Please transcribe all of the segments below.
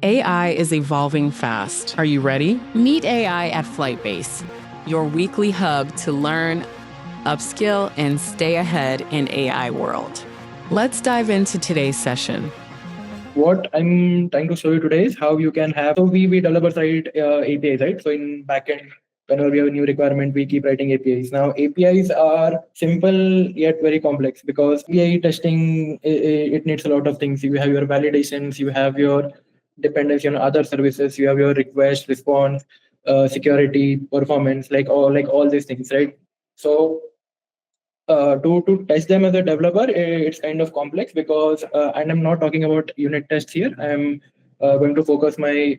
AI is evolving fast. Are you ready? Meet AI at FlytBase, your weekly hub to learn, upskill, and stay ahead in AI world. Let's dive into today's session. What I'm trying to show you today is how you can have, so we developer side APIs, right? So in backend, whenever we have a new requirement, we keep writing APIs. Now APIs are simple yet very complex because API testing, it needs a lot of things. You have your validations, you have your dependency on other services, you have your request, response, security, performance, like all these things, right? So to test them as a developer, it's kind of complex because, and I'm not talking about unit tests here. I'm going to focus my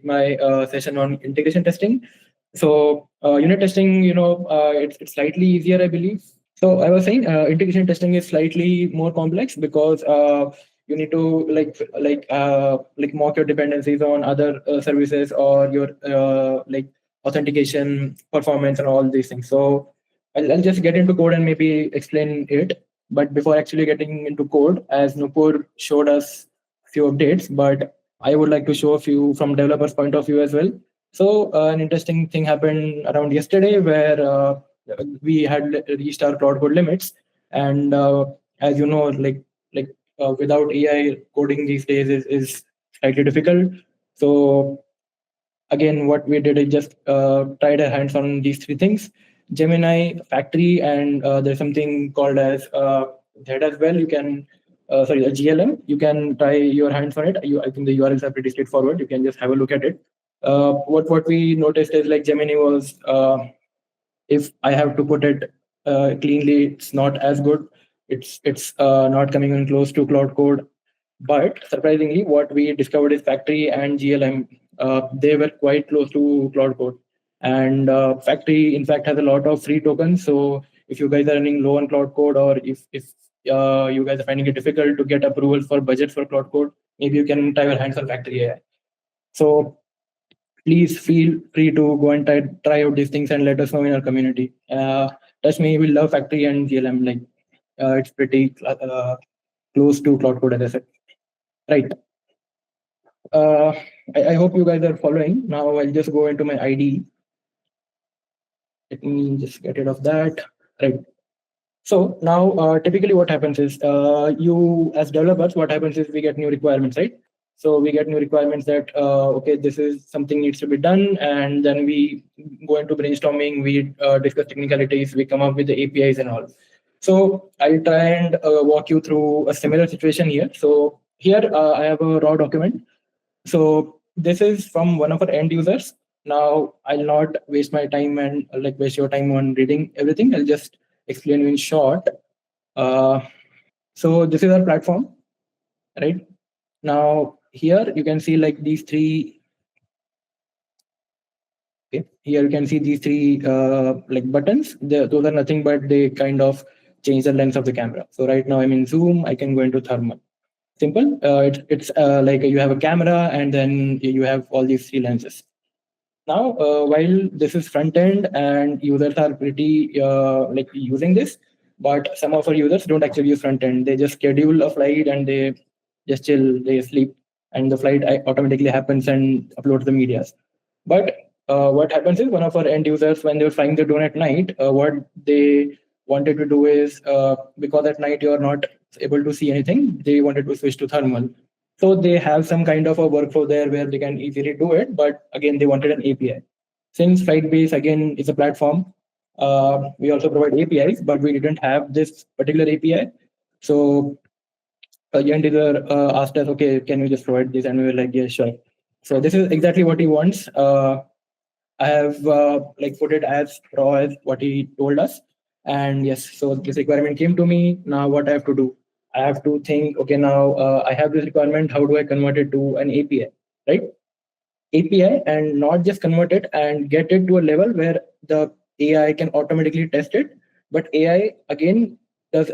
session on integration testing. So unit testing, it's slightly easier, I believe. So I was saying integration testing is slightly more complex because you need to like mock your dependencies on other services or your like authentication performance and all these things. So I'll just get into code and maybe explain it. But before actually getting into code, as Nupur showed us few updates, but I would like to show a few from developers' point of view as well. So an interesting thing happened around yesterday where we had reached our cloud code limits, and as you know, without AI, coding these days is slightly difficult. So again, what we did is just tried our hands on these three things: Gemini, Factory, and there's something called as that as well. You can sorry, a GLM. You can try your hands on it. I think the URLs are pretty straightforward. You can just have a look at it. What we noticed is like Gemini was, if I have to put it cleanly, it's not as good. It's not coming in close to Cloud Code. But surprisingly, what we discovered is Factory and GLM. They were quite close to Cloud Code, and Factory in fact has a lot of free tokens. So if you guys are running low on Cloud Code, or if you guys are finding it difficult to get approval for budget for Cloud Code, maybe you can try your hands on Factory AI. So please feel free to go and try out these things and let us know in our community. Trust me, we love Factory and GLM. Like it's pretty close to Cloud Code, as I said. Right. Uh, I hope you guys are following. Now I'll just go into my ID. Let me just get rid of that. Right. So now, typically what happens is, you as developers, what happens is we get new requirements, right? So we get new requirements that, okay, this is something needs to be done. And then we go into brainstorming, we discuss technicalities, we come up with the APIs and all. So I'll try and walk you through a similar situation here. So here I have a raw document. So this is from one of our end users. Now I'll not waste my time and waste your time on reading everything. I'll just explain you in short. Uh, so this is our platform, right? Now here you can see like these three. Okay, here you can see these three like buttons. Those are nothing but they kind of change the lens of the camera. So right now I'm in zoom. I can go into thermal. Simple. It's like you have a camera and then you have all these three lenses. Now, while this is front end and users are pretty like using this, but some of our users don't actually use front end. They just schedule a flight and they just chill, they sleep, and the flight automatically happens and uploads the medias. But what happens is one of our end users, when they were flying the drone at night, what they wanted to do is, because at night you are not able to see anything, they wanted to switch to thermal. So they have some kind of a workflow there where they can easily do it. But again, they wanted an API. Since FlightBase again is a platform, we also provide APIs, but we didn't have this particular API. So Jan Dealer asked us, okay, can you just provide this? And we were like, yeah, sure. So this is exactly what he wants. I have like put it as raw as what he told us. And yes, so this requirement came to me. Now what I have to do? I have to think, okay, now I have this requirement. How do I convert it to an API, right? API, and not just convert it and get it to a level where the AI can automatically test it. But AI again does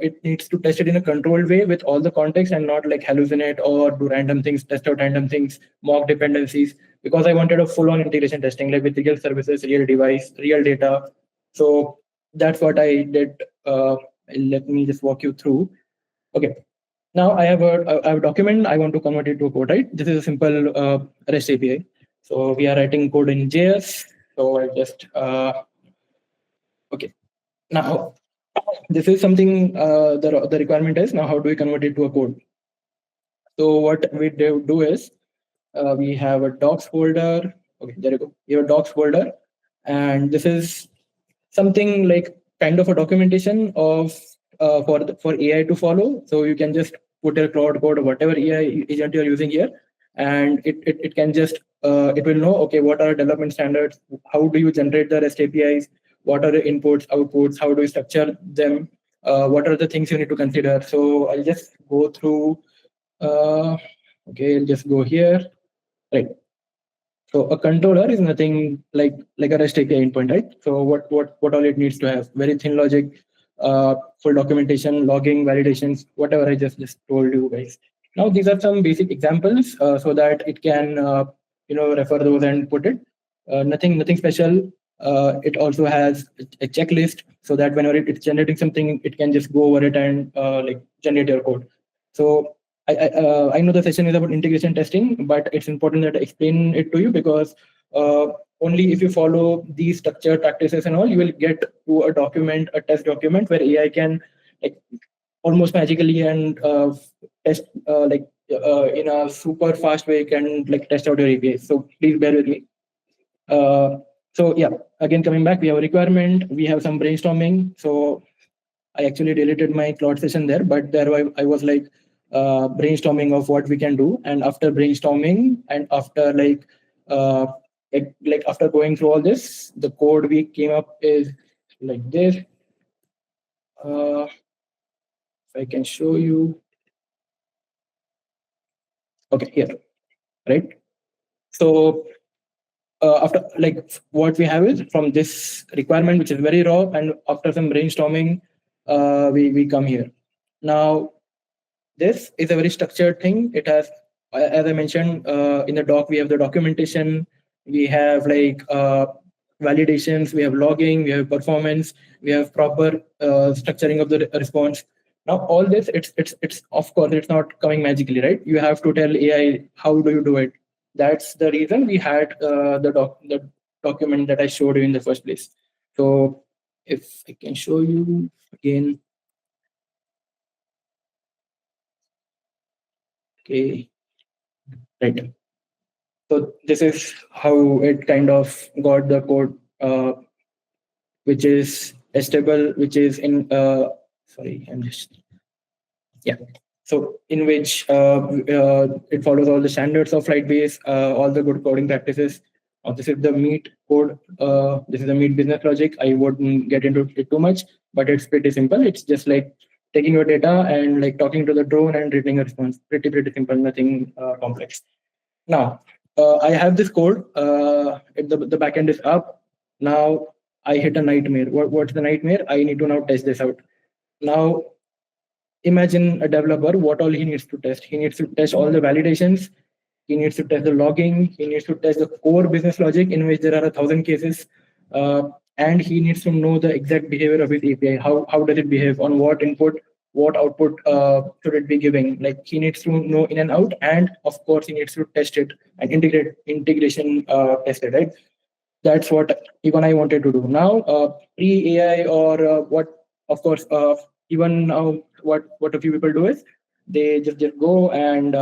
it needs to test it in a controlled way with all the context and not like hallucinate or do random things, test out random things, mock dependencies. Because I wanted a full-on integration testing, like with real services, real device, real data. So that's what I did. Let me just walk you through. Okay. Now I have a document. I want to convert it to a code, right? This is a simple REST API. So we are writing code in JS. So I just okay. Now this is something the requirement is. Now how do we convert it to a code? So what we do is we have a docs folder. Okay, there you go. We have a docs folder, and this is something like kind of a documentation of for AI to follow. So you can just put a cloud code or whatever AI agent you're using here, and it can just it will know, okay, what are development standards, how do you generate the REST APIs, what are the inputs, outputs, how do you structure them, what are the things you need to consider. So I'll just go through. Okay, I'll just go here. Right. So a controller is nothing like a REST API endpoint, right? So what all it needs to have? Very thin logic, full documentation, logging, validations, whatever I just told you guys. Now these are some basic examples so that it can refer those and put it. Nothing special. It also has a checklist so that whenever it's generating something, it can just go over it and like generate your code. So I know the session is about integration testing, but it's important that I explain it to you because only if you follow these structured practices and all, you will get to a document, a test document where AI can like almost magically and test in a super fast way can like test out your APIs. So please bear with me. So yeah, again coming back, we have a requirement, we have some brainstorming. So I actually deleted my Claude session there, but there I was like brainstorming of what we can do. And after brainstorming and after after going through all this, the code we came up is like this. If I can show you. Okay, here, right? So after like what we have is from this requirement, which is very raw, and after some brainstorming, we come here. Now, this is a very structured thing. It has, as I mentioned, in the doc, we have the documentation, we have validations, we have logging, we have performance, we have proper structuring of the response. Now, all this, it's of course, it's not coming magically, right? You have to tell AI how do you do it. That's the reason we had the document that I showed you in the first place. So, if I can show you again. Okay, right. So this is how it kind of got the code, which is testable, which is in, sorry, I'm just, yeah. So in which it follows all the standards of FlytBase, all the good coding practices. This is the meat code. This is the meat business logic. I wouldn't get into it too much, but it's pretty simple. It's just like taking your data and like talking to the drone and reading a response. Pretty simple, nothing complex. Now, I have this code. The backend is up. Now I hit a nightmare. What's the nightmare? I need to now test this out. Now, imagine a developer, what all he needs to test. He needs to test all the validations. He needs to test the logging. He needs to test the core business logic in which there are 1,000 cases. And he needs to know the exact behavior of his API. How does it behave? On what input? What output should it be giving? Like he needs to know in and out, and of course he needs to test it and integration test it, right? That's what even I wanted to do. Now, pre AI or what? Of course, even now, what a few people do is they just go and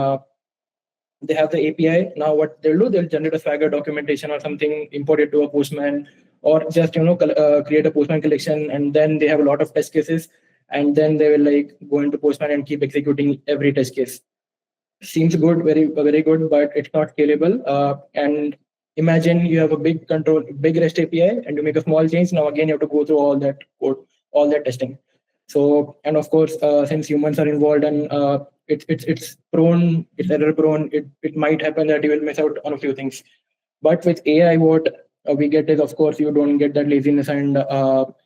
they have the API. Now, what they'll do, they'll generate a Swagger documentation or something, import it to a Postman, or just create a Postman collection, and then they have a lot of test cases, and then they will like go into Postman and keep executing every test case. Seems good, very good, but it's not scalable. And imagine you have a big REST API, and you make a small change. Now again, you have to go through all that code, all that testing. So, and of course, since humans are involved and it's prone, it's error prone, it might happen that you will miss out on a few things. But with AI, what we get is, of course, you don't get that laziness, and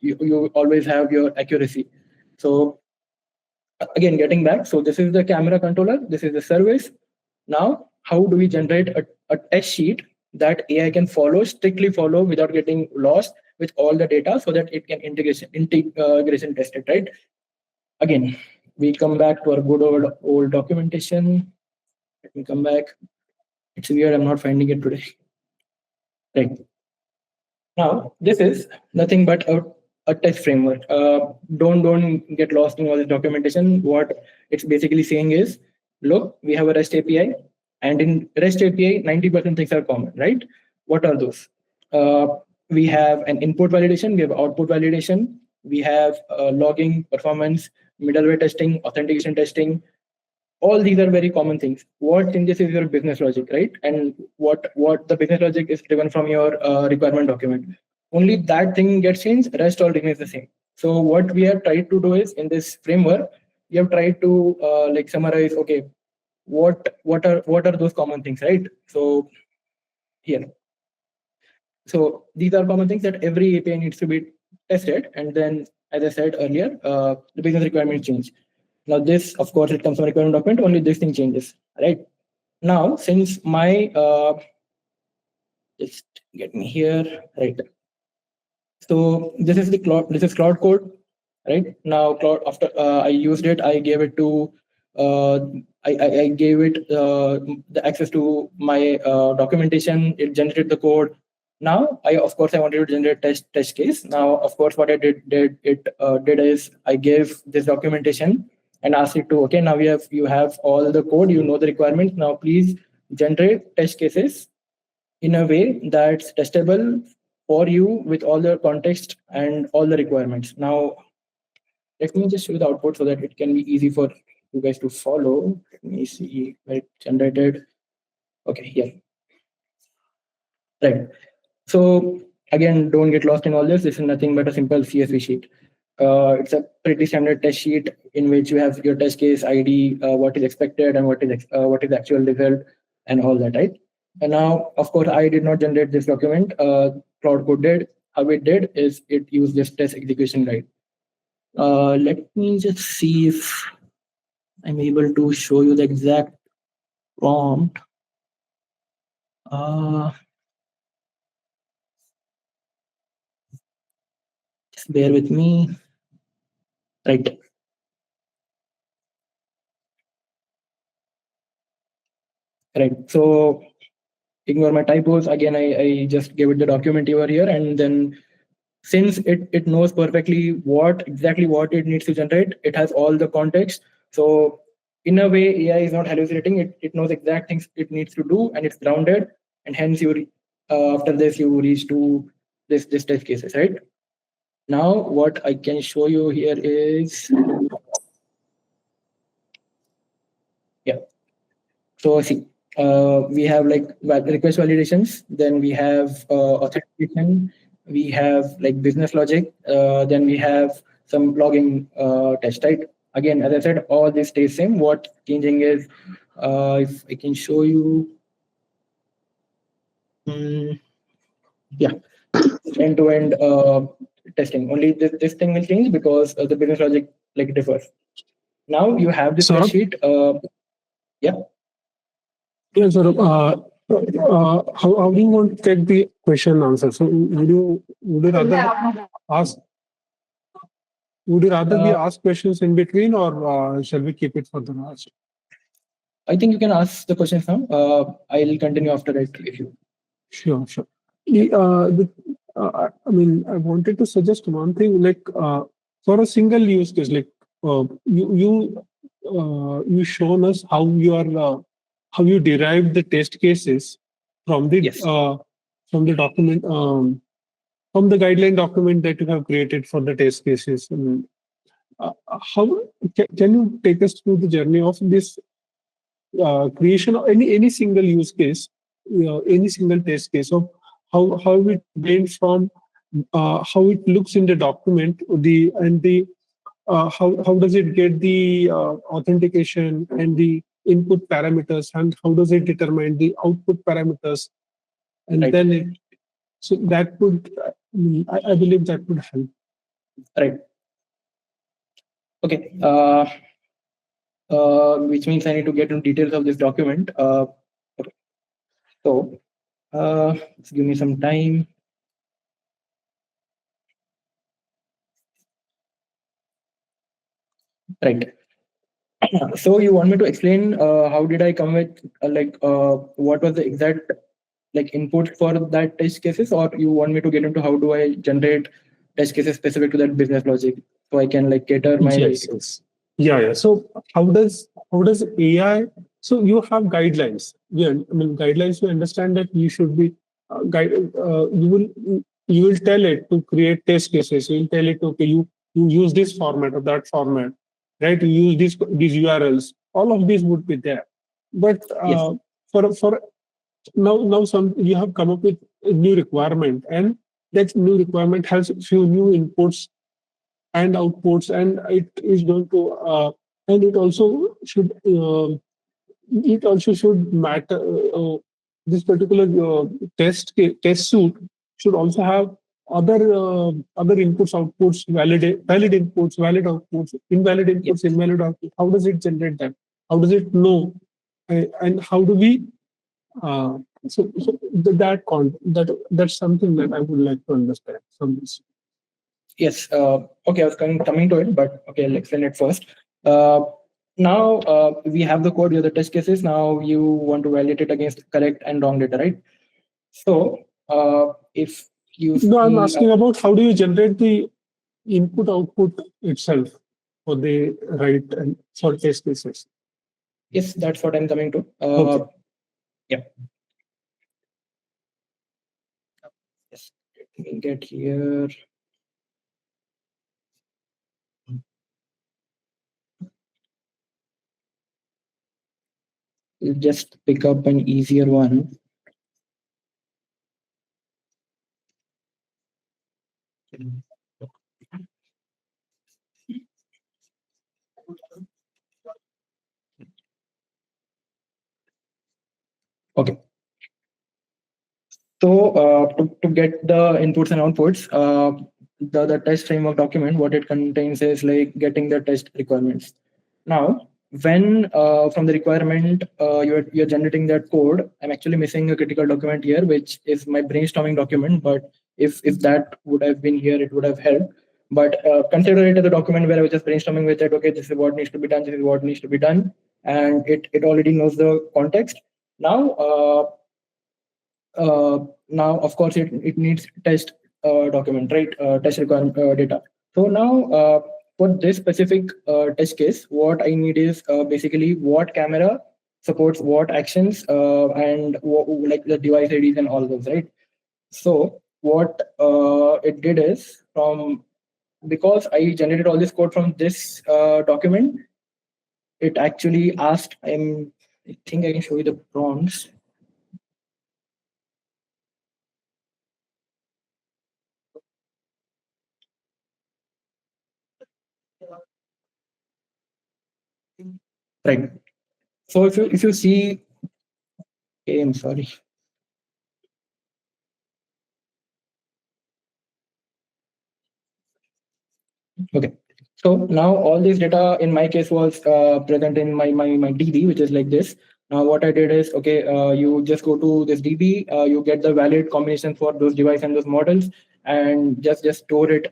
you always have your accuracy. So again, getting back, so this is the camera controller, this is the service. Now, how do we generate a test sheet that AI can strictly follow without getting lost with all the data so that it can integration test it, right? Again, we come back to our good old documentation. Let me come back. It's weird, I'm not finding it today. Right. Now, this is nothing but a test framework. Don't get lost in all this documentation. What it's basically saying is, look, we have a REST API, and in REST API, 90% things are common, right? What are those? We have an input validation, we have output validation, we have logging, performance, middleware testing, authentication testing. All these are very common things. What changes is your business logic, right? And what the business logic is driven from your requirement document. Only that thing gets changed, rest all remains the same. So what we have tried to do is, in this framework, we have tried to like summarize, okay, what are those common things, right? So here, so these are common things that every API needs to be tested, and then, as I said earlier, the business requirement change. Now this, of course, it comes from requirement document, only this thing changes, right? Now, since my, just get me here, right? So this is Cloud Code, right? Now Cloud, after I used it, I gave it to, I gave it the access to my documentation. It generated the code. Now, of course, I wanted to generate test case. Now, of course, what I did is I gave this documentation and asked it to, okay, now you have all the code, you know the requirements. Now, please generate test cases in a way that's testable for you with all the context and all the requirements. Now, let me just show you the output so that it can be easy for you guys to follow. Let me see where it generated. Okay, yeah. Right. So again, don't get lost in all this. This is nothing but a simple CSV sheet. It's a pretty standard test sheet in which you have your test case ID, what is expected and what is actual result and all that, right? And now, of course, I did not generate this document. Cloud Code did. How it did is it used this test execution guide. Let me just see if I'm able to show you the exact prompt. Just bear with me. Right. Right. So ignore my typos. Again, I just gave it the document over here, and then since it knows perfectly exactly what it needs to generate, it has all the context. So in a way, AI is not hallucinating. It knows exact things it needs to do, and it's grounded. And hence, after this, you reach to this test cases, right? Now, what I can show you here is, yeah. So see, we have like request validations, then we have authentication, we have like business logic, then we have some logging test, right? Again, as I said, all this stays same. What changing is, if I can show you, yeah, end-to-end testing. Only this thing will change because the business logic like differs. Now you have this spreadsheet. Yeah. Yeah, sort of. How do you want to take the question and answer? So would you rather ask? Would you rather be asked questions in between, or shall we keep it for the last? I think you can ask the questions now. I'll continue after it if you. Sure. I mean, I wanted to suggest one thing, like for a single use case, like you shown us how you derive the test cases from the Yes. From the document, from the guideline document that you have created for the test cases. How can you take us through the journey of this creation of any single use case, any single test case of how it went from how it looks in the document, how does it get the authentication and the input parameters, and how does it determine the output parameters, and right. Then so that would, I believe that would help. Right. Okay. Which means I need to get into details of this document. Okay. So just give me some time. Right. So you want me to explain how did I come with what was the exact input for that test cases, or you want me to get into how do I generate test cases specific to that business logic so I can cater my Yes. Yeah. So how does AI? So you have guidelines. Yeah, I mean guidelines. You understand that you should be guide. You will tell it to create test cases. You will tell it, okay, you use this format or that format, right? You use these URLs. All of these would be there. But yes. for now some you have come up with a new requirement, and that new requirement has few new inputs and outputs, and it is going to and it also should matter. This particular test suite should also have other inputs, outputs, valid inputs, valid outputs, invalid inputs, invalid outputs. How does it generate that? How does it know? And how do we that's something that I would like to understand from this. Yes. Okay, I was coming to it, but okay, I'll explain it first. Now we have the code, we have the test cases. Now you want to validate it against correct and wrong data, right? So if you No, I'm see, asking about how do you generate the input output itself for the right and for test cases. yes, that's what I'm coming to. Okay. Yeah. Yes. Let me get here. We'll just pick up an easier one. Okay. So to get the inputs and outputs, the test framework document, what it contains is getting the test requirements. Now, when from the requirement you're generating that code, I'm actually missing a critical document here, which is my brainstorming document. But if that would have been here, it would have helped. But consider it as a document where I was just brainstorming with it. Okay, this is what needs to be done. This is what needs to be done, and it already knows the context. Now of course it needs test document, right? Test requirement data. So now for this specific test case, what I need is basically what camera supports what actions and the device IDs and all those, right? So what it did is, from because I generated all this code from this document, it actually asked, I think I can show you the prompts. Right. So if you see, okay, I'm sorry. Okay. So now all this data in my case was present in my DB, which is like this. Now what I did is, okay, you just go to this DB, you get the valid combination for those devices and those models, and just store it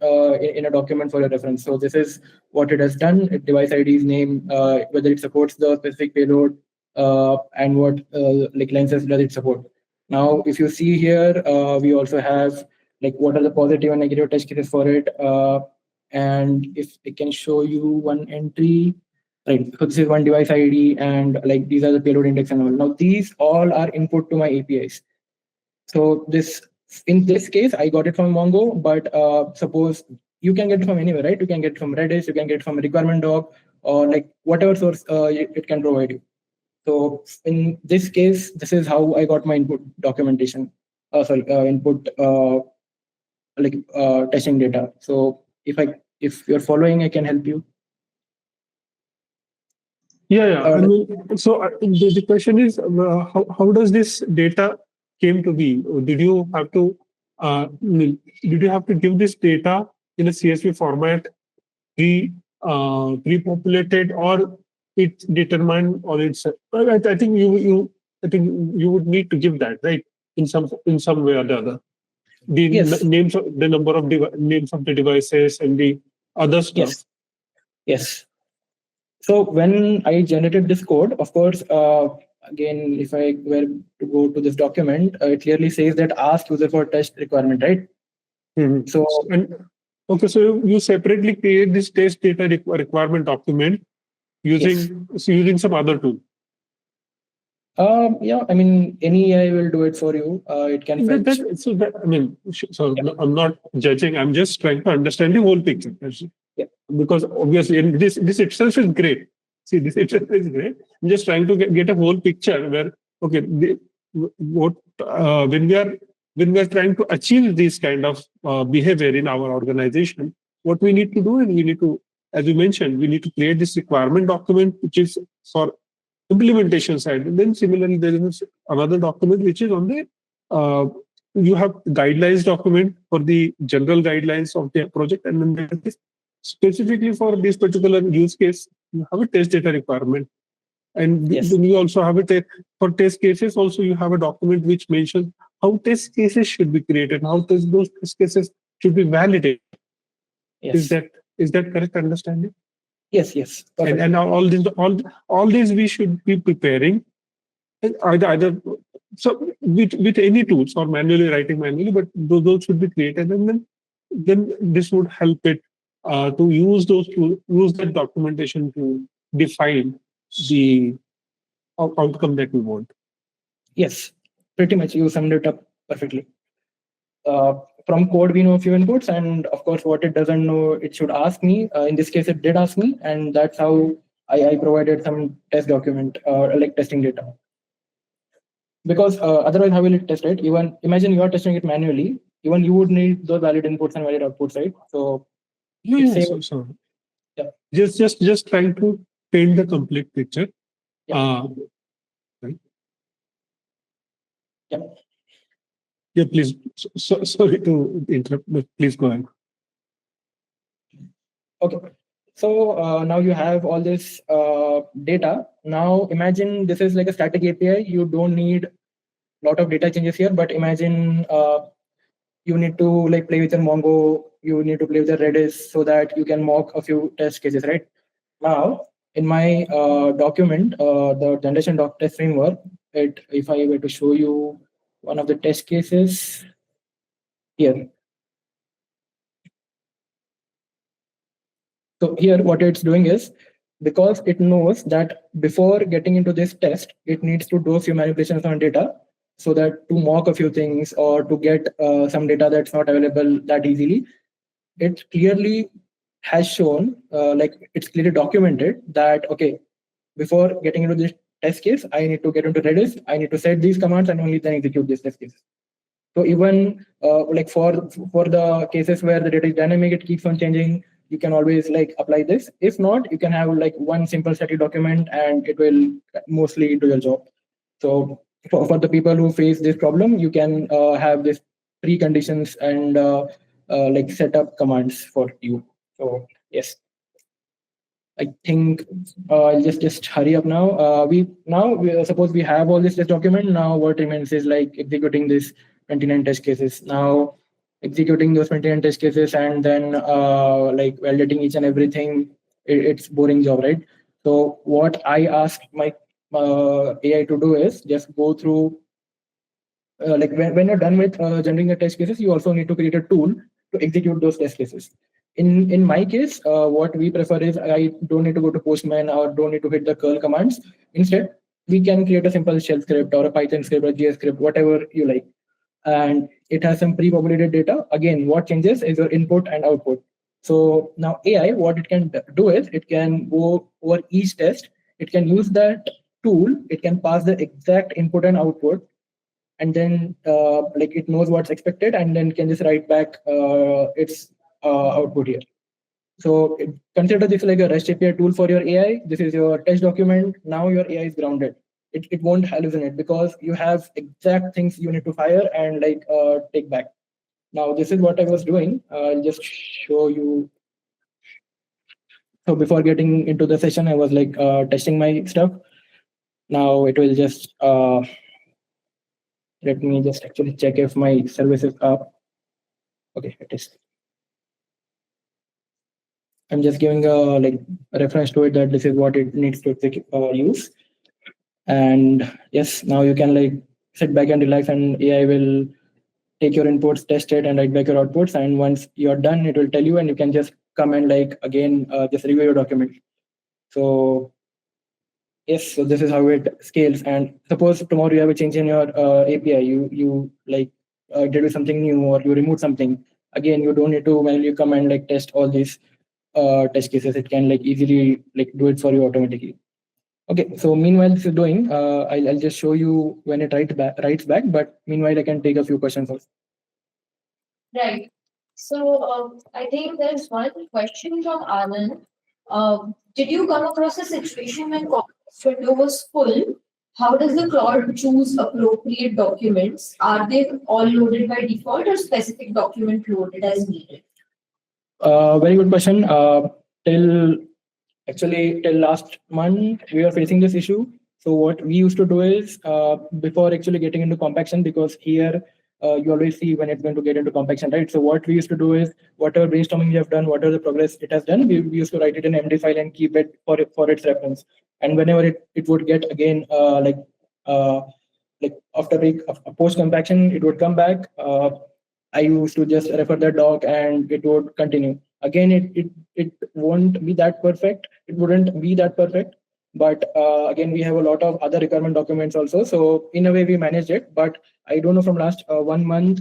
in a document for your reference. So this is what it has done. Device ID's name, whether it supports the specific payload, and what lenses does it support. Now, if you see here, we also have what are the positive and negative test cases for it. And if I can show you one entry, right? So this is one device ID, and these are the payload index and all. Now these all are input to my APIs. So in this case, I got it from Mongo, but suppose you can get it from anywhere, right? You can get it from Redis, you can get it from requirement doc, or whatever source it can provide you. So in this case, this is how I got my input documentation. Input testing data. So if you're following, I can help you. Yeah. I mean, so the question is, how does this data came to be? Did you have to give this data in a CSV format, pre-populated, or it's determined, or it's? I think you would need to give that, right, in some way or the other. The Yes. names of the number of names of the devices and the other stuff. Yes. So when I generated this code, of course, again, if I were to go to this document, it clearly says that ask user for test requirement, right? Mhm. So Okay, so you separately create this test data requirement document yes. using some other tool. Yeah, I mean, any AI will do it for you. It can fetch. I'm not judging. I'm just trying to understand the whole picture. Yeah. Because obviously, and this itself is great. See, this itself is great. I'm just trying to get a whole picture where, okay, what when we are trying to achieve this kind of behavior in our organization, what we need to do, and we need to, as you mentioned, we need to create this requirement document, which is for implementation side. And then similarly, there is another document which is on the you have guidelines document for the general guidelines of the project, and then there is this specifically for this particular use case, you have a test data requirement. And Yes. then you also have for test cases, also you have a document which mentions how test cases should be created, how those test cases should be validated. Yes. Is that correct understanding? Yes. Perfect. And all these we should be preparing either so with any tools or manually writing manually, but those should be created, and then this would help it to use use that documentation to define the outcome that we want. Yes, pretty much. You summed it up perfectly. From code, we know a few inputs, and of course, what it doesn't know, it should ask me. In this case, it did ask me, and that's how I provided some test document, like testing data. Because otherwise, how will it test, right? Even imagine you are testing it manually. Even you would need those valid inputs and valid outputs, right? So Yeah. Just trying to paint the complete picture. Yeah. Right. Yeah. Yeah, please. Sorry to interrupt, but please go ahead. Okay. So now you have all this data. Now imagine this is like a static API. You don't need a lot of data changes here, but imagine you need to like play with your Mongo, you need to play with the Redis so that you can mock a few test cases, right? Now, in my document, the generation doc test framework, if I were to show you one of the test cases here. So here, what it's doing is, because it knows that before getting into this test, it needs to do a few manipulations on data so that to mock a few things or to get some data that's not available that easily, it clearly has shown, like it's clearly documented that, okay, before getting into this test case, I need to get into Redis, I need to set these commands and only then execute this test case. So even like for the cases where the data is dynamic, it keeps on changing, you can always like apply this. If not, you can have like one simple static document and it will mostly do your job. So for the people who face this problem, you can have this preconditions and like set up commands for you. So yes, I think I'll just hurry up now. Suppose we have all this document. Now what remains is like executing this 29 test cases. Now executing those 29 test cases and then like validating each and everything. It's boring job, right? So what I ask my AI to do is just go through. Like when you're done with generating the test cases, you also need to create a tool to execute those test cases. In my case, what we prefer is I don't need to go to Postman or don't need to hit the curl commands. Instead, we can create a simple shell script or a Python script or JS script, whatever you like. And it has some pre-populated data. Again, what changes is your input and output. So now AI, what it can do is it can go over each test. It can use that tool. It can pass the exact input and output, and then like it knows what's expected and then can just write back its output here. So consider this like a REST API tool for your AI. This is your test document. Now your AI is grounded. It won't hallucinate because you have exact things you need to fire and like take back. Now this is what I was doing. I'll just show you. So before getting into the session, I was like testing my stuff. Now it will just let me just actually check if my service is up. Okay, it is. I'm just giving a reference to it that this is what it needs to use. And yes, now you can sit back and relax, and AI will take your inputs, test it, and write back your outputs. And once you're done, it will tell you, and you can just come and again just review your document. So yes, so this is how it scales. And suppose tomorrow you have a change in your API, you did something new or you remove something. Again, you don't need to manually come and test all these test cases. It can easily do it for you automatically. Okay, so meanwhile this is doing, I'll just show you when it writes back. But meanwhile, I can take a few questions also. Right. So I think there's one question from Anand. Did you come across a situation when context window was full? How does the Claude choose appropriate documents? Are they all loaded by default or specific document loaded as needed? Very good question. Till last month, we were facing this issue. So what we used to do is, before actually getting into compaction, because here you always see when it's going to get into compaction, right? So what we used to do is, whatever brainstorming we have done, whatever the progress it has done, we used to write it in an MD file and keep it for its reference. And whenever it would get again after a post compaction, it would come back. I used to just refer the doc and it would continue. Again, it won't be that perfect. It wouldn't be that perfect. But again, we have a lot of other requirement documents also. So in a way, we managed it. But I don't know, from last 1 month,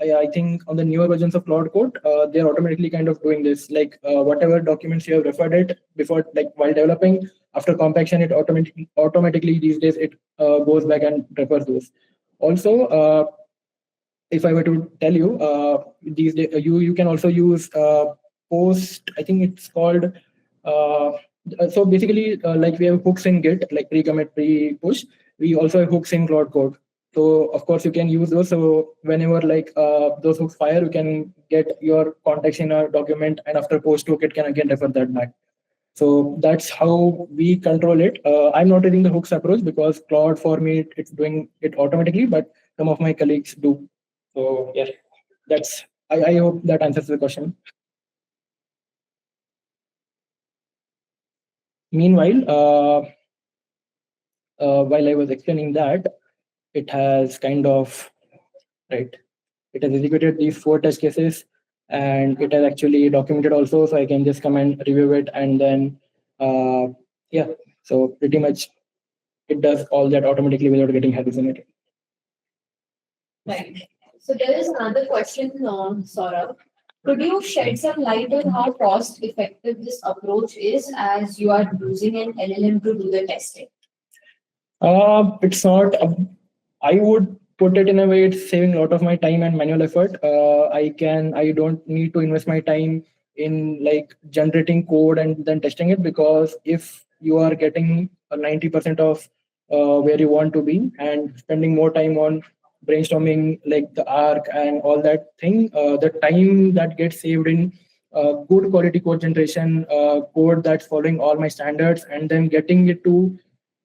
I think on the newer versions of Cloud Code, they're automatically kind of doing this. Whatever documents you have referred it before, while developing, after compaction, it automatically these days it goes back and refers those. Also, if I were to tell you, these days you can also use post. I think it's called. So basically, we have hooks in Git, pre-commit, pre-push. We also have hooks in Cloud Code. So of course you can use those. So whenever those hooks fire, you can get your context in a document, and after post hook, it can again refer that back. So that's how we control it. I'm not using the hooks approach because Cloud for me it's doing it automatically, but some of my colleagues do. So yeah, that's. I hope that answers the question. Meanwhile, while I was explaining that, it has kind of right. It has executed these 4 test cases, and it has actually documented also. So I can just come and review it, and then yeah. So pretty much, it does all that automatically without getting hallucinated. Right. So there is another question, Saurabh. Could you shed some light on how cost effective this approach is as you are using an LLM to do the testing? It's not. I would put it in a way, it's saving a lot of my time and manual effort. I don't need to invest my time in generating code and then testing it, because if you are getting 90% of where you want to be and spending more time on brainstorming the arc and all that thing, the time that gets saved in good quality code generation, code that's following all my standards, and then getting it to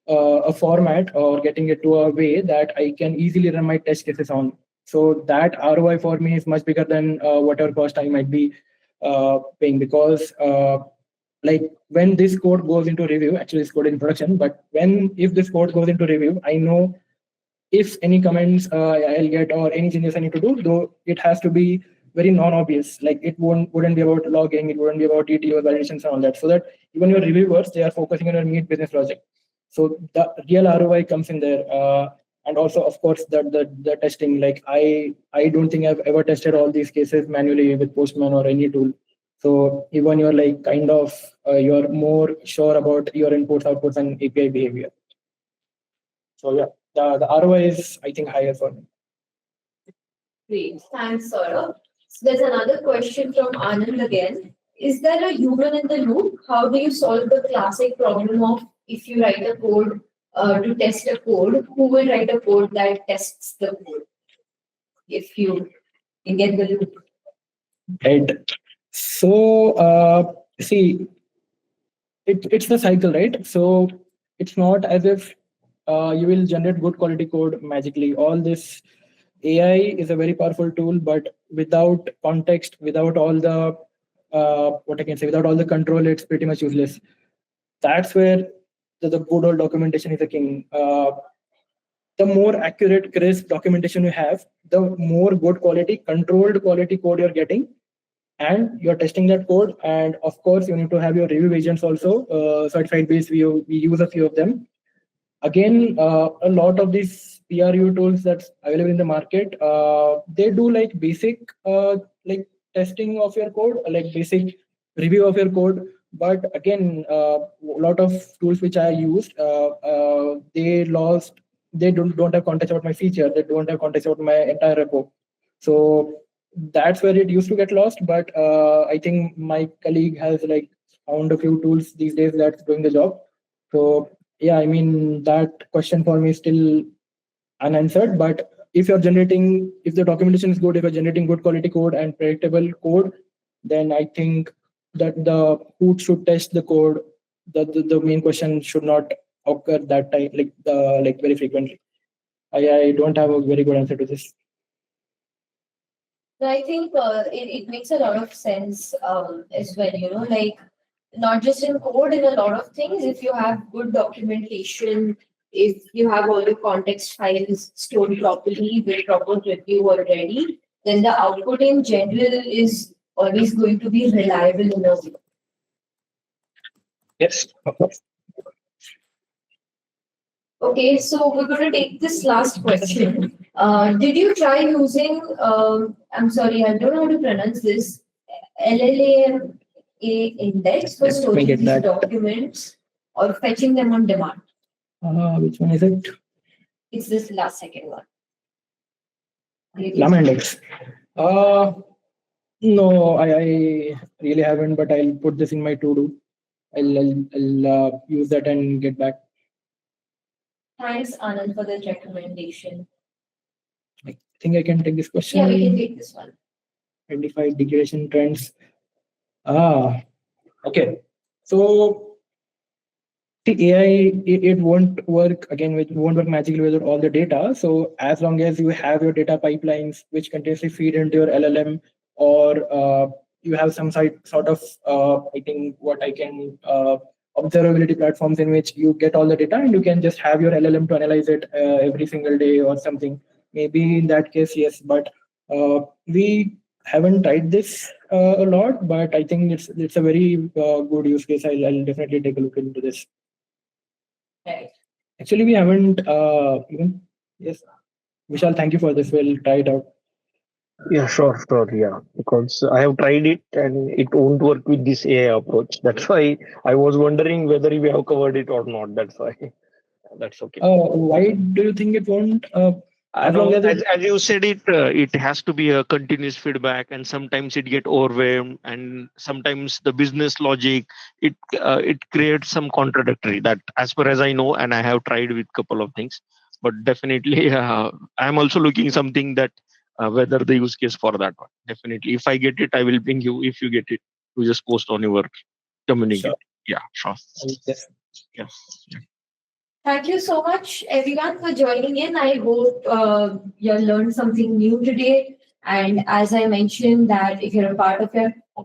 a format or getting it to a way that I can easily run my test cases on. So that ROI for me is much bigger than whatever cost I might be paying, because when this code goes into review, actually it's code in production, but if this code goes into review, I know if any comments I'll get or any changes I need to do, though it has to be very non-obvious. It wouldn't be about logging, it wouldn't be about ETL validations and all that, so that even your reviewers, they are focusing on your meat business logic. So the real ROI comes in there. And also, of course, the testing. I don't think I've ever tested all these cases manually with Postman or any tool. So even you're you're more sure about your inputs, outputs, and API behavior. So yeah, the ROI is, I think, higher for me. Great, thanks, Saurabh. So there's another question from Anand again. Is there a human in the loop? How do you solve the classic problem of, if you write a code to test a code, who will write a code that tests the code? If you get the loop. Right. So see, it's the cycle, right? So it's not as if you will generate good quality code magically. All this AI is a very powerful tool, but without context, without all the what I can say, without all the control, it's pretty much useless. That's where the good old documentation is the king. The more accurate, crisp documentation you have, the more good quality, controlled quality code you're getting, and you're testing that code. And of course, you need to have your review agents also. So at FlytBase, we use a few of them. Again, a lot of these PRU tools that's available in the market, they do like basic like testing of your code, like basic review of your code. But again, a lot of tools which I used, they don't have context about my feature. They don't have context about my entire repo. So that's where it used to get lost. But I think my colleague has like found a few tools these days that's doing the job. So yeah, I mean, that question for me is still unanswered. But if the documentation is good, if you're generating good quality code and predictable code, then I think that the who should test the code, the main question should not occur that time, like very frequently. I don't have a very good answer to this. I think it makes a lot of sense as well, like not just in code, in a lot of things, if you have good documentation, if you have all the context files stored properly with proper review already, then the output in general is always going to be reliable enough. Yes, of course. Okay, so we're going to take this last question. Did you try using, I'm sorry, I don't know how to pronounce this, LLAM index for storing these documents or fetching them on demand? Which one is it? It's this last second one. LAM index. No, I really haven't, but I'll put this in my to-do. I'll use that and get back. Thanks, Anand, for the recommendation. I think I can take this question. Yeah, we can take this one. Identify degradation trends. Okay. So the AI, it won't work again. It won't work magically with all the data. So as long as you have your data pipelines which continuously feed into your LLM, or you have some sort of I think what I can observability platforms in which you get all the data and you can just have your LLM to analyze it every single day or something. Maybe in that case, yes. But we haven't tried this a lot, but I think it's a very good use case. I'll definitely take a look into this. Right. Actually, we haven't even. Yes, Vishal, thank you for this. We'll try it out. Yeah, sure. Yeah, because I have tried it and it won't work with this AI approach. That's why I was wondering whether we have covered it or not. That's why. That's okay. Why do you think it won't? As long as you said it has to be a continuous feedback, and sometimes it get overwhelmed, and sometimes the business logic it creates some contradictory. That, as far as I know, and I have tried with couple of things, but definitely I'm also looking something that whether the use case for that one. Definitely, if I get it, I will ping you. If you get it, you just post on your community. Sure. Yeah, sure. Yes. Yeah. Thank you so much, everyone, for joining in. I hope you learned something new today. And as I mentioned, that if you're a part of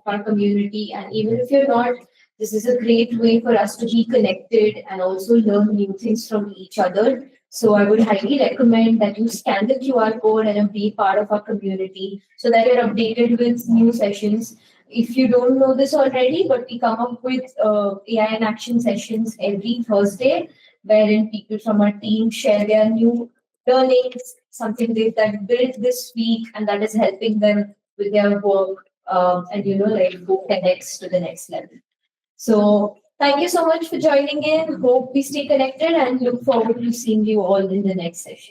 our community, and even if you're not, this is a great way for us to be connected and also learn new things from each other. So I would highly recommend that you scan the QR code and be part of our community so that you're updated with new sessions. If you don't know this already, but we come up with AI in action sessions every Thursday, wherein people from our team share their new learnings, something that built this week, and that is helping them with their work, and go next to the next level. So thank you so much for joining in. Hope we stay connected and look forward to seeing you all in the next session.